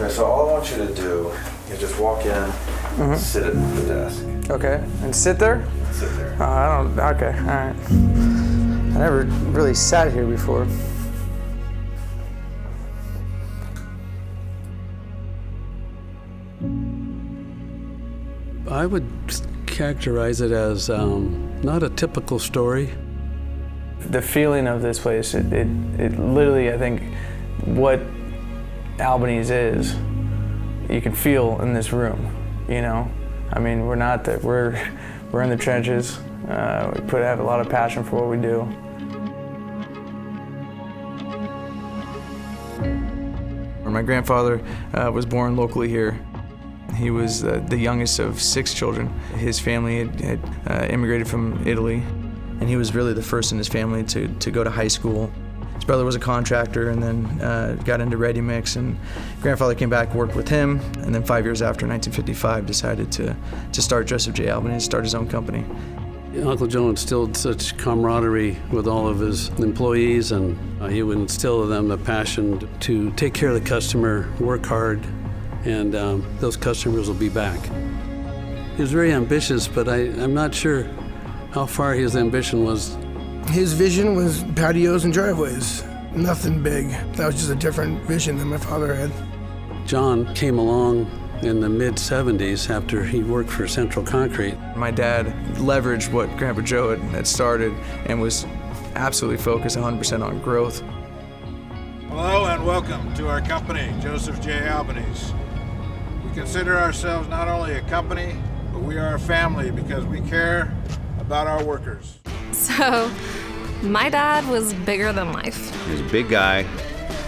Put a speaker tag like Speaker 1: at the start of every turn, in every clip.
Speaker 1: Okay, so all I want you to do is just walk in, sit at the desk.
Speaker 2: Okay, and sit there?
Speaker 1: Sit there.
Speaker 2: Okay, all right. I never really sat here before.
Speaker 3: I would characterize it as not a typical story.
Speaker 2: The feeling of this place, it literally, I think, what Albanese is, you can feel in this room, you know? I mean, we're not that, we're in the trenches. We have a lot of passion for what we do. My grandfather was born locally here. He was the youngest of 6 children. His family had immigrated from Italy, and he was really the first in his family to go to high school. His brother was a contractor and then got into ready mix, and grandfather came back, worked with him, and then 5 years after, 1955, decided to start Joseph J. Albanese, start his own company.
Speaker 3: Uncle Joe instilled such camaraderie with all of his employees, and he would instill in them the passion to take care of the customer, work hard, and those customers will be back. He was very ambitious, but I'm not sure how far his ambition was.
Speaker 4: His vision was patios and driveways, nothing big. That was just a different vision than my father had.
Speaker 3: John came along in the mid-'70s after he worked for Central Concrete.
Speaker 2: My dad leveraged what Grandpa Joe had started and was absolutely focused 100% on growth.
Speaker 5: Hello and welcome to our company, Joseph J. Albanese. We consider ourselves not only a company, but we are a family because we care about our workers.
Speaker 6: So, my dad was bigger than life.
Speaker 7: He was a big guy,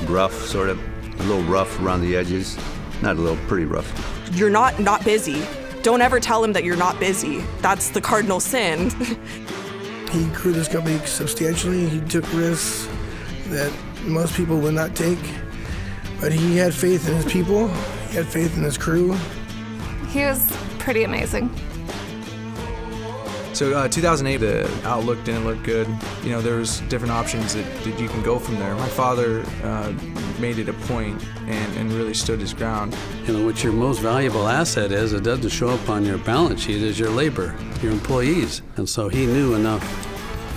Speaker 7: gruff, sort of, a little rough around the edges. Not a little, pretty rough.
Speaker 8: You're not busy. Don't ever tell him that you're not busy. That's the cardinal sin.
Speaker 4: He grew this company substantially. He took risks that most people would not take, but he had faith in his people. He had faith in his crew.
Speaker 6: He was pretty amazing.
Speaker 2: So 2008, the outlook didn't look good. You know, there was different options that you can go from there. My father made it a point and really stood his ground.
Speaker 3: You know, what your most valuable asset is, it doesn't show up on your balance sheet, is your labor, your employees. And so he knew enough,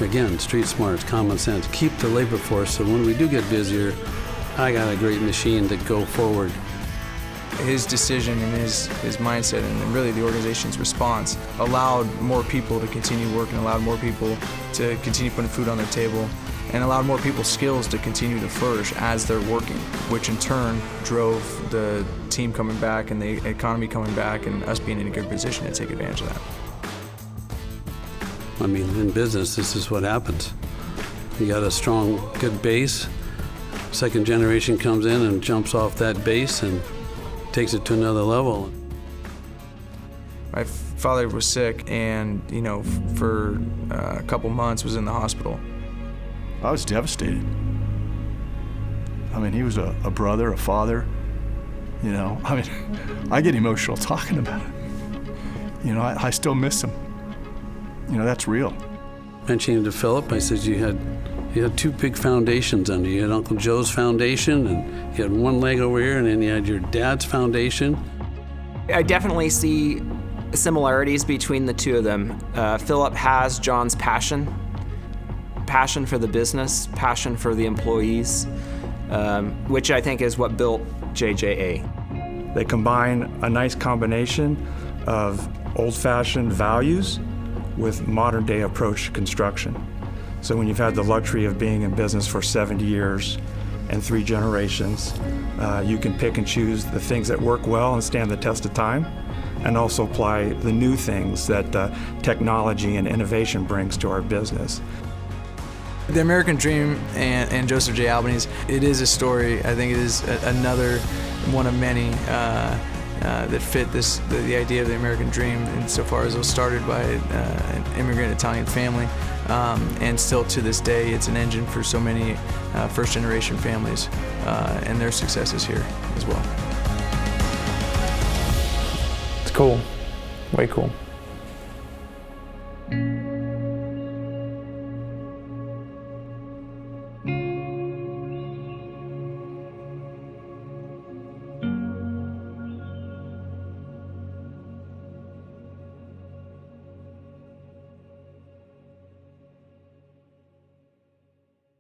Speaker 3: again, street smarts, common sense, keep the labor force so when we do get busier, I got a great machine to go forward.
Speaker 2: His decision and his mindset and really the organization's response allowed more people to continue working, allowed more people to continue putting food on their table, and allowed more people's skills to continue to flourish as they're working, which in turn drove the team coming back and the economy coming back and us being in a good position to take advantage of that.
Speaker 3: I mean, in business, this is what happens. You got a strong, good base, second generation comes in and jumps off that base and takes it to another level.
Speaker 2: My father was sick and, you know, for a couple months was in the hospital.
Speaker 9: I was devastated. I mean, he was a brother, a father, you know. I mean, I get emotional talking about it. You know, I still miss him. You know, that's real.
Speaker 3: Mentioning to Philip, I said you had 2 big foundations under you. You had Uncle Joe's foundation, and you had one leg over here, and then you had your dad's foundation.
Speaker 10: I definitely see similarities between the two of them. Philip has John's passion for the business, passion for the employees, which I think is what built JJA.
Speaker 11: They combine a nice combination of old-fashioned values with modern-day approach to construction. So when you've had the luxury of being in business for 70 years and 3 generations, you can pick and choose the things that work well and stand the test of time, and also apply the new things that technology and innovation brings to our business.
Speaker 2: The American Dream and Joseph J. Albanese, it is a story. I think it is another one of many that fit the idea of the American Dream, insofar as it was started by an immigrant Italian family, and still to this day it's an engine for so many first-generation families and their successes here as well. It's cool, way cool.